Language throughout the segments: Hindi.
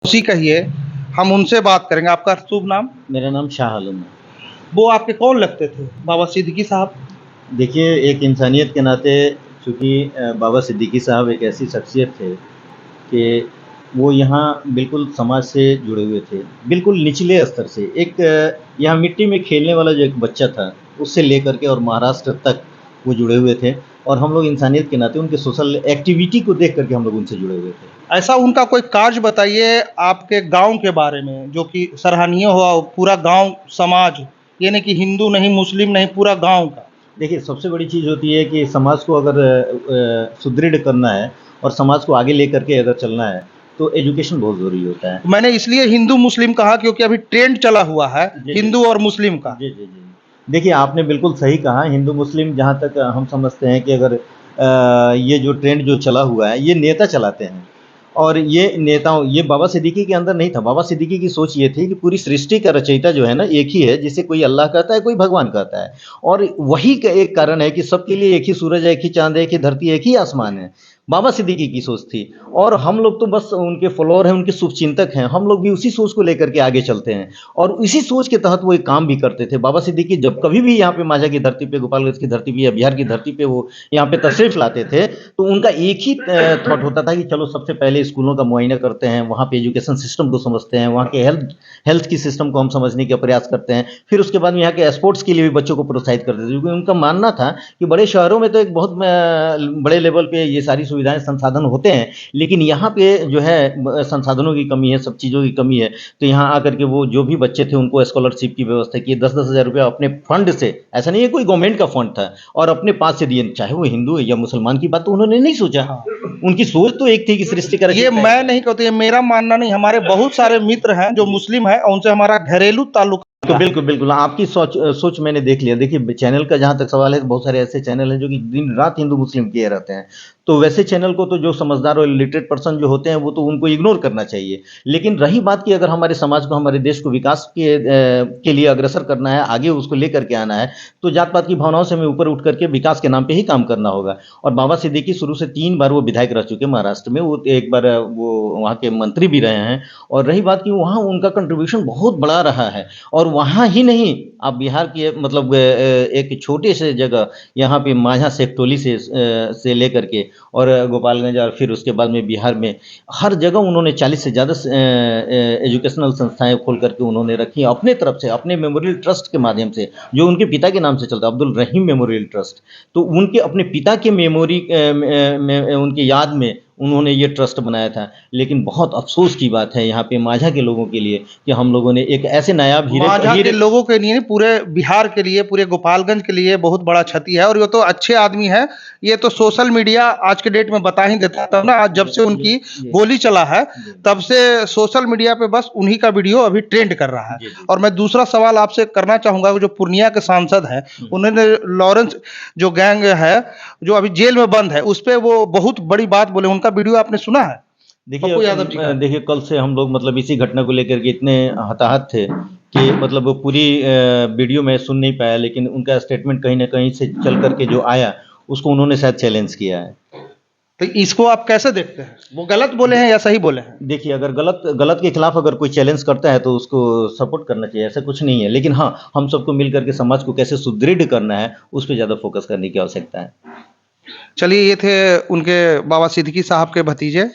उसी कहिए, हम उनसे बात करेंगे। आपका शुभ नाम? मेरा नाम शाह आलम है। वो आपके कौन लगते थे, बाबा सिद्दीकी साहब? देखिए, एक इंसानियत के नाते चूँकि बाबा सिद्दीकी साहब एक ऐसी शख्सियत थे कि वो यहाँ बिल्कुल समाज से जुड़े हुए थे, बिल्कुल निचले स्तर से। एक यहाँ मिट्टी में खेलने वाला जो एक बच्चा था, उससे लेकर के और महाराष्ट्र तक वो जुड़े हुए थे और हम लोग इंसानियत के नाते उनके सोशल एक्टिविटी को देख कर के हम लोग उनसे जुड़े हुए थे। ऐसा उनका कोई कार्य बताइए आपके गाँव के बारे में, जो कि सराहनीय हो, पूरा गाँव समाज, ये नहीं कि हिंदू नहीं, मुस्लिम नहीं, पूरा गाँव का। देखिए, सबसे बड़ी चीज़ होती है कि समाज को अगर सुदृढ़ करना है और समाज को आगे लेकर के अगर चलना है, तो एजुकेशन बहुत ज़रूरी होता है। मैंने इसलिए हिंदू मुस्लिम कहा क्योंकि अभी ट्रेंड चला हुआ है जी, जी। हिंदू और मुस्लिम का। जी, जी, जी। देखिए, आपने बिल्कुल सही कहा, हिंदू-मुस्लिम जहाँ तक हम समझते हैं कि अगर ये जो ट्रेंड जो चला हुआ है, ये नेता चलाते हैं और ये बाबा सिद्दीकी के अंदर नहीं था। बाबा सिद्दीकी की सोच ये थी कि पूरी सृष्टि का रचयिता जो है ना, एक ही है, जिसे कोई अल्लाह कहता है, कोई भगवान कहता है और वही का एक कारण है कि सबके लिए एक ही सूरज है, एक ही चाँद है, एक ही धरती है, एक ही आसमान है। बाबा सिद्दीकी की सोच थी और हम लोग तो बस उनके फॉलोअर हैं, उनके शुभचिंतक हैं। हम लोग भी उसी सोच को लेकर के आगे चलते हैं और इसी सोच के तहत वो एक काम भी करते थे। बाबा सिद्दीकी जब कभी भी यहाँ पे मांझा की धरती पे, गोपालगंज की धरती पे या बिहार की धरती पे वो यहाँ पे तशरीफ़ लाते थे, तो उनका एक ही थॉट होता था कि चलो सबसे पहले स्कूलों का मुआयना करते हैं, वहाँ पे एजुकेशन सिस्टम को समझते हैं, वहाँ के हेल्थ की सिस्टम को हम समझने का प्रयास करते हैं। फिर उसके बाद में यहाँ के स्पोर्ट्स के लिए भी बच्चों को प्रोत्साहित करते थे, क्योंकि उनका मानना था कि बड़े शहरों में तो एक बहुत बड़े लेवल पे ये सारी सुविधाएँ, संसाधन होते हैं, लेकिन यहाँ पे जो है संसाधनों की कमी है, सब चीज़ों की कमी है। तो यहाँ आकर के वो जो भी बच्चे थे उनको स्कॉलरशिप की व्यवस्था की, 10-10 हज़ार रुपया अपने फंड से, ऐसा नहीं है कोई गवर्नमेंट का फंड था और अपने पास से दिए, चाहे वो हिंदू या मुसलमान की बात तो उन्होंने नहीं सोचा। हाँ। उनकी सोच तो एक थी कि सृष्टि का ये रचयिता मैं नहीं कहती, ये मेरा मानना नहीं, हमारे बहुत सारे मित्र हैं जो मुस्लिम हैं और उनसे हमारा घरेलू ताल्लुक तो बिल्कुल, बिल्कुल, आपकी सोच मैंने देख लिया। देखिए, चैनल का जहाँ तक सवाल है, बहुत सारे ऐसे चैनल हैं जो कि दिन-रात हिंदू-मुस्लिम किए रहते हैं। तो वैसे चैनल को तो जो समझदार और लिटरेट पर्सन जो होते हैं, वो तो उनको इग्नोर करना चाहिए। लेकिन रही बात कि अगर हमारे समाज को, हमारे देश को विकास के लिए अग्रसर करना है, आगे उसको लेकर के आना है, तो जात-पात की भावनाओं से हमें ऊपर उठ करके विकास के नाम पे ही काम करना होगा। और बाबा सिद्दीकी शुरू से 3 बार वो विधायक रह चुके हैं महाराष्ट्र में। वो एक बार वो वहाँ के मंत्री भी रहे हैं और रही बात कि वहाँ उनका कंट्रीब्यूशन बहुत बड़ा रहा है और वहाँ ही नहीं, आप बिहार के मतलब एक छोटे से जगह यहाँ पे माझा शेखटोली से लेकर के और गोपालगंज और फिर उसके बाद में बिहार में हर जगह उन्होंने 40 से ज़्यादा एजुकेशनल संस्थाएँ खोल करके उन्होंने रखी अपने तरफ से, अपने मेमोरियल ट्रस्ट के माध्यम से, जो उनके पिता के नाम से चलता है, अब्दुल रहीम मेमोरियल ट्रस्ट। तो उनके अपने पिता के मेमोरी में उनकी याद में उन्होंने ये ट्रस्ट बनाया था। लेकिन बहुत अफ़सोस की बात है यहाँ पे माझा के लोगों के लिए कि हम लोगों ने एक ऐसे नायाब माझा के हीरे लोगों के लिए नहीं, पूरे बिहार के लिए, पूरे गोपालगंज के लिए बहुत बड़ा क्षति है। और ये तो अच्छे आदमी है, ये तो सोशल मीडिया आज के डेट में बता ही देता था ना। आज जब से उनकी गोली चला है, तब से सोशल मीडिया पे बस उन्हीं का वीडियो अभी ट्रेंड कर रहा है। और मैं दूसरा सवाल आपसे करना चाहूँगा, वो जो पूर्णिया के सांसद हैं, उन्होंने लॉरेंस जो गैंग है, जो अभी जेल में बंद है, उस पे वो बहुत बड़ी बात बोले, उनका वीडियो आपने सुना है? पप्पू यादव जी का। देखिए, कल से हम लोग मतलब इसी घटना को लेकर के इतने हताहत थे कि मतलब वो पूरी वीडियो मैं सुन नहीं पाया, लेकिन उनका स्टेटमेंट कहीं न कहीं से चल कर के जो आया, उसको उन्होंने शायद चैलेंज किया है। तो इसको आप कैसे देखते हैं? वो गलत बोले हैं या सही बोले हैं? देखिए, अगर गलत के खिलाफ अगर कोई चैलेंज करता है तो उसको सपोर्ट करना चाहिए, ऐसा कुछ नहीं है। लेकिन हाँ, हम सबको मिल कर के समाज को कैसे सुदृढ़ करना है, उस पे ज़्यादा फोकस करने की आवश्यकता है। चलिए, ये थे उनके बाबा सिद्दीकी साहब के भतीजे,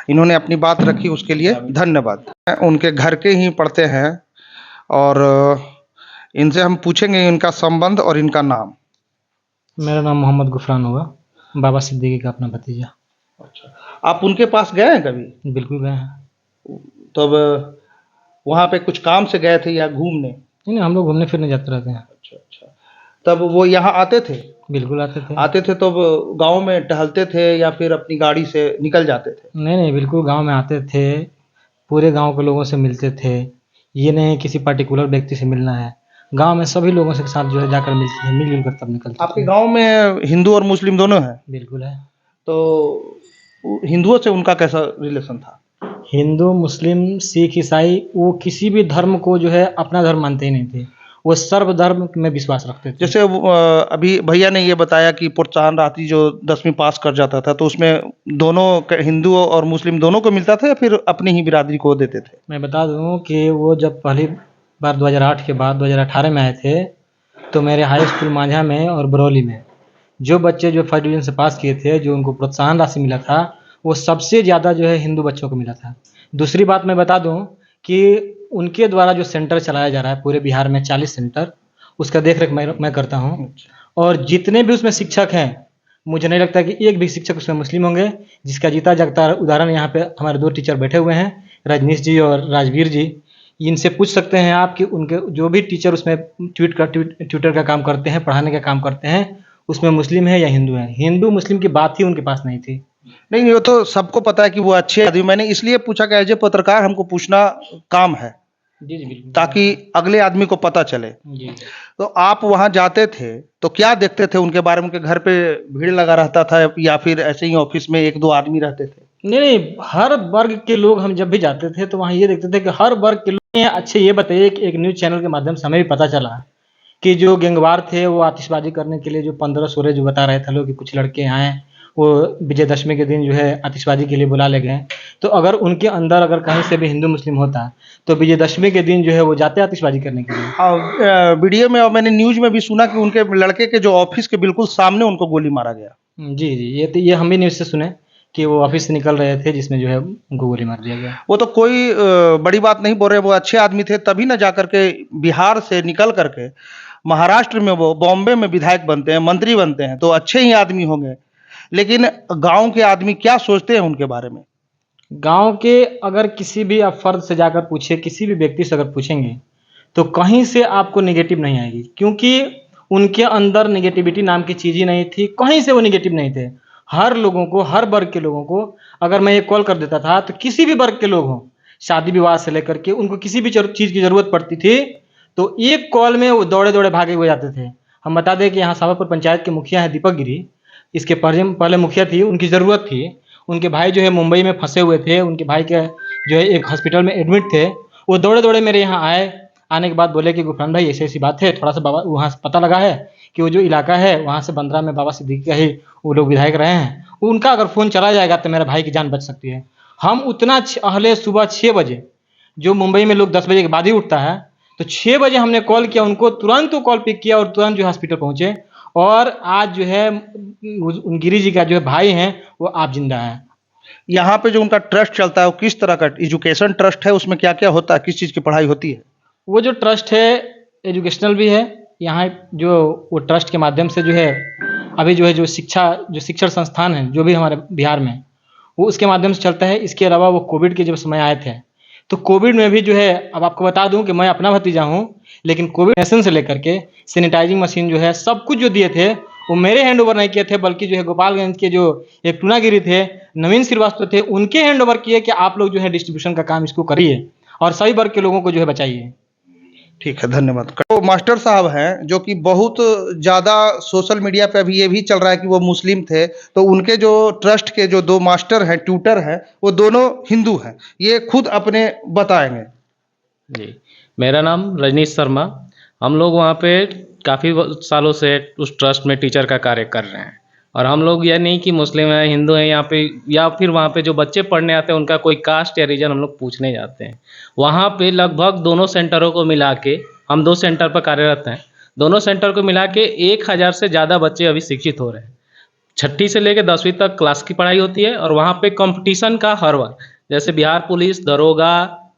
इन्होंने अपनी बात रखी, उसके लिए धन्यवाद। उनके घर के ही पढ़ते हैं और इनसे हम पूछेंगे इनका संबंध और इनका नाम। मेरा नाम मोहम्मद गुफरान हुआ, बाबा सिद्दीकी का अपना भतीजा। अच्छा, आप उनके पास गए हैं कभी? बिल्कुल गए हैं। तब वहाँ पे कुछ काम से गए थे या घूमने? नहीं, हम लोग घूमने फिरने जाते रहते हैं। अच्छा, अच्छा। तब वो यहाँ आते थे? बिल्कुल आते थे। आते थे तब गाँव में टहलते थे या फिर अपनी गाड़ी से निकल जाते थे? नहीं, बिल्कुल गाँव में आते थे, पूरे गाँव के लोगों से मिलते थे। ये नहीं किसी पर्टिकुलर व्यक्ति से मिलना है, गाँव में सभी लोगों के साथ जो है जाकर मिलते थे, मिल-जुल कर तब निकलते थे। आपके गाँव में हिंदू और मुस्लिम दोनों हैं? बिल्कुल है। तो हिंदुओं से उनका कैसा रिलेशन था? हिंदू, मुस्लिम, सिख, ईसाई, वो किसी भी धर्म को जो है अपना धर्म मानते ही नहीं थे। वो सर्वधर्म में विश्वास रखते थे। जैसे अभी भैया ने ये बताया कि प्रोत्साहन राशि जो 10वीं पास कर जाता था तो उसमें दोनों हिंदू और मुस्लिम दोनों को मिलता था या फिर अपनी ही बिरादरी को देते थे? मैं बता दूं कि वो जब पहली बार 2008 के बाद 2018 में आए थे, तो मेरे हाई स्कूल मांझा में और बरौली में जो बच्चे जो फर्स्ट डिवीजन से पास किए थे, जो उनको प्रोत्साहन राशि मिला था, वो सबसे ज़्यादा जो है हिंदू बच्चों को मिला था। दूसरी बात मैं बता दूं कि उनके द्वारा जो सेंटर चलाया जा रहा है पूरे बिहार में 40 सेंटर, उसका देख रेख मैं करता हूँ। और जितने भी उसमें शिक्षक हैं, मुझे नहीं लगता कि एक भी शिक्षक उसमें मुस्लिम होंगे, जिसका जीता जागता उदाहरण यहाँ पे हमारे 2 टीचर बैठे हुए हैं, रजनीश जी और राजवीर जी। इनसे पूछ सकते हैं आप कि उनके जो भी टीचर उसमें ट्यूटर का काम करते हैं, पढ़ाने का काम करते हैं, उसमें मुस्लिम है या हिंदू है। हिंदू मुस्लिम की बात ही उनके पास नहीं थी। नहीं, वो तो सबको पता है कि वो अच्छे आदमी। मैंने इसलिए पूछा कि एज ए पत्रकार हमको पूछना काम है, जी, जी, बिल्कुल। ताकि अगले आदमी को पता चले। जी। तो आप वहाँ जाते थे तो क्या देखते थे उनके बारे में? उनके घर पे भीड़ लगा रहता था या फिर ऐसे ही ऑफिस में 1-2 आदमी रहते थे? नहीं, हर वर्ग के लोग हम जब भी जाते थे तो वहाँ ये देखते थे कि हर वर्ग के लोग हैं। अच्छे ये बताइए कि एक न्यूज़ चैनल के माध्यम से हमें भी पता चला कि जो गैंगवार थे वो आतिशबाजी करने के लिए जो 15-16 जो बता रहे थे लोग कि कुछ लड़के आए, वो विजयदशमी के दिन जो है आतिशबाजी के लिए बुला ले गए। तो अगर उनके अंदर अगर कहीं से भी हिंदू मुस्लिम होता तो विजयदशमी के दिन जो है वो जाते आतिशबाजी करने के लिए। वीडियो में और मैंने न्यूज़ में भी सुना कि उनके लड़के के जो ऑफिस के बिल्कुल सामने उनको गोली मारा गया। जी, जी, ये हम भी न्यूज़ से सुने कि वो ऑफिस से निकल रहे थे जिसमें जो है उनको गोली मार दिया गया। वो तो कोई बड़ी बात नहीं बोल रहे, वो अच्छे आदमी थे तभी ना जा करके बिहार से निकल करके महाराष्ट्र में वो बॉम्बे में विधायक बनते हैं, मंत्री बनते हैं, तो अच्छे ही आदमी होंगे। लेकिन गांव के आदमी क्या सोचते हैं उनके बारे में? गाँव के अगर किसी भी आप फर्द से जाकर पूछिए, किसी भी व्यक्ति से अगर पूछेंगे, तो कहीं से आपको नेगेटिव नहीं आएगी, क्योंकि उनके अंदर नेगेटिविटी नाम की चीज़ ही नहीं थी, कहीं से वो नेगेटिव नहीं थे। हर लोगों को, हर वर्ग के लोगों को अगर मैं ये कॉल कर देता था, तो किसी भी वर्ग के लोग हों, शादी-विवाह से लेकर के उनको किसी भी चीज़ की ज़रूरत पड़ती थी, तो एक कॉल में वो दौड़े-दौड़े भागे हुए जाते थे। हम बता दें कि यहाँ सावापुर पंचायत के मुखिया हैं दीपक गिरी, इसके पहले मुखिया थी, उनकी ज़रूरत थी। उनके भाई जो है मुंबई में फँसे हुए थे, उनके भाई के जो है एक हॉस्पिटल में एडमिट थे, वो दौड़े-दौड़े मेरे यहाँ आए। आने के बाद बोले कि गुफरान भाई ऐसी-ऐसी बात है, थोड़ा-सा बाबा वहाँ से पता लगा है कि वो जो इलाका है वहाँ से बंदरा में बाबा सिद्दीकी का ही वो लोग विधायक रहे हैं, उनका अगर फ़ोन चला जाएगा तो मेरे भाई की जान बच सकती है। हम उतना पहले सुबह 6 बजे, जो मुंबई में लोग 10 बजे के बाद ही उठता है, तो 6 बजे हमने कॉल किया उनको, तुरंत वो कॉल पिक किया और तुरंत जो है हॉस्पिटल पहुँचे। और आज जो है उन गिरी जी का जो है भाई हैं, वो आप जिंदा हैं। यहाँ पे जो उनका ट्रस्ट चलता है वो किस तरह का एजुकेशन ट्रस्ट है? उसमें क्या-क्या होता है? किस चीज़ की पढ़ाई होती है? वो जो ट्रस्ट है एजुकेशनल भी है। यहाँ जो वो ट्रस्ट के माध्यम से जो है अभी जो है जो शिक्षण संस्थान है जो भी हमारे बिहार में, वो उसके माध्यम से चलता है। इसके अलावा वो कोविड के जब समय आए थे, तो कोविड में भी जो है, अब आपको बता दूं कि मैं अपना भतीजा हूँ, लेकिन कोविड वैक्सीन से लेकर के सैनिटाइजिंग मशीन जो है सब कुछ जो दिए थे वो मेरे हैंड ओवर नहीं किए थे, बल्कि जो है गोपालगंज के जो एक टूनागिरी थे, नवीन श्रीवास्तव थे, उनके हैंड ओवर किए कि आप लोग जो है डिस्ट्रीब्यूशन का काम इसको करिए और सभी वर्ग के लोगों को जो है बचाइए। ठीक है, धन्यवाद। तो मास्टर साहब हैं जो कि बहुत ज़्यादा सोशल मीडिया पे अभी ये भी चल रहा है कि वो मुस्लिम थे, तो उनके जो ट्रस्ट के जो 2 मास्टर हैं, ट्यूटर हैं, वो दोनों हिंदू हैं। ये खुद अपने बताएँगे। जी, मेरा नाम रजनीश शर्मा। हम लोग वहाँ पे काफ़ी सालों से उस ट्रस्ट में टीचर का कार्य कर रहे हैं, और हम लोग यह नहीं कि मुस्लिम हैं, हिंदू हैं यहाँ पे, या फिर वहाँ पे जो बच्चे पढ़ने आते हैं उनका कोई कास्ट या रीजन हम लोग पूछने जाते हैं। वहाँ पे लगभग दोनों सेंटरों को मिला के, हम 2 सेंटर पर कार्यरत हैं, दोनों सेंटर को मिला के 1000 से ज़्यादा बच्चे अभी शिक्षित हो रहे हैं। 6ठी से लेकर 10वीं तक क्लास की पढ़ाई होती है, और वहाँ पे कंपटीशन का हर बार, जैसे बिहार पुलिस, दरोगा,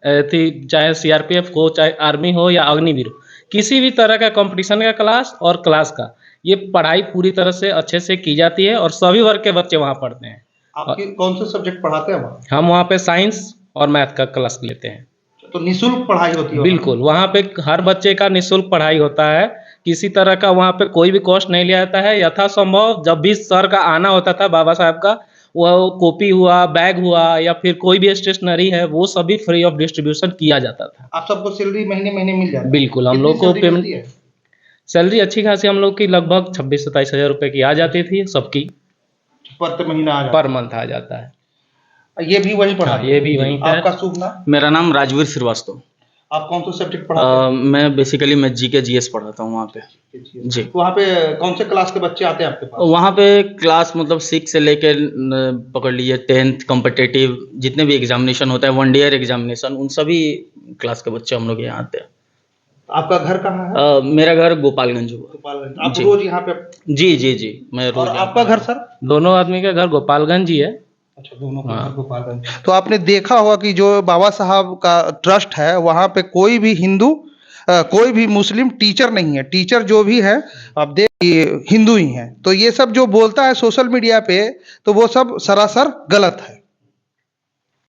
चाहे सीआरपीएफ हो, चाहे आर्मी हो या अग्निवीर हो, किसी भी तरह का कंपटीशन का क्लास और क्लास का ये पढ़ाई पूरी तरह से अच्छे से की जाती है, और सभी वर्ग के बच्चे वहाँ पढ़ते हैं। आपके कौन से सब्जेक्ट पढ़ाते हैं वहाँ? हम वहाँ पे साइंस और मैथ का क्लास लेते हैं। तो निःशुल्क पढ़ाई होती है? बिल्कुल, वहाँ पे हर बच्चे का निःशुल्क पढ़ाई होता है। किसी तरह का वहाँ पे कोई भी कॉस्ट नहीं लिया जाता है। यथासंभव जब भी सर का आना होता था, बाबा साहब का, वो कॉपी हुआ, बैग हुआ, या फिर कोई भी स्टेशनरी है, वो सभी फ्री ऑफ डिस्ट्रीब्यूशन किया जाता था। आप सबको सैलरी महीने-महीने मिल जाती है? बिल्कुल, हम कितनी लोग को सैलरी पेमेंट, मिलती है? सैलरी अच्छी खासी हम लोग की लगभग 26-27 हज़ार रुपये की आ जाती थी सबकी। पर महीना आ जाता पर मंथ आ जाता है। है। ये भी वहीं पढ़ाते हैं? ये भी वहीं पे। आपका शुभ नाम? मेरा नाम राजवीर श्रीवास्तव। आप कौन सा सब्जेक्ट पढ़ाते मैं बेसिकली मैं जीके जीएस पढ़ाता हूँ वहाँ पे हैं? जी। तो वहाँ पे कौन से क्लास के बच्चे आते हैं आपके पास? वहाँ पे क्लास मतलब 6 से लेके पकड़ लीजिए 10th कॉम्पिटिटिव जितने भी एग्जामिनेशन होता है, वन ईयर एग्जामिनेशन, उन सभी क्लास के बच्चे हम लोग यहाँ आते हैं। आपका घर कहाँ है? मेरा घर गोपालगंज हुआ। गोपालगंज। आप जी। रोज यहाँ पे? जी जी जी, मैं और रोज आपका घर सर? दोनों आदमी का घर गोपालगंज ही है। अच्छा, दोनों का हाँ। घर गोपालगंज। तो आपने देखा होगा कि जो बाबा साहब का ट्रस्ट है वहाँ पे कोई भी हिंदू कोई भी मुस्लिम टीचर नहीं है। टीचर जो भी है आप देख ये हिंदू ही हैं। तो ये सब जो बोलता है सोशल मीडिया पे तो वो सब सरासर गलत है।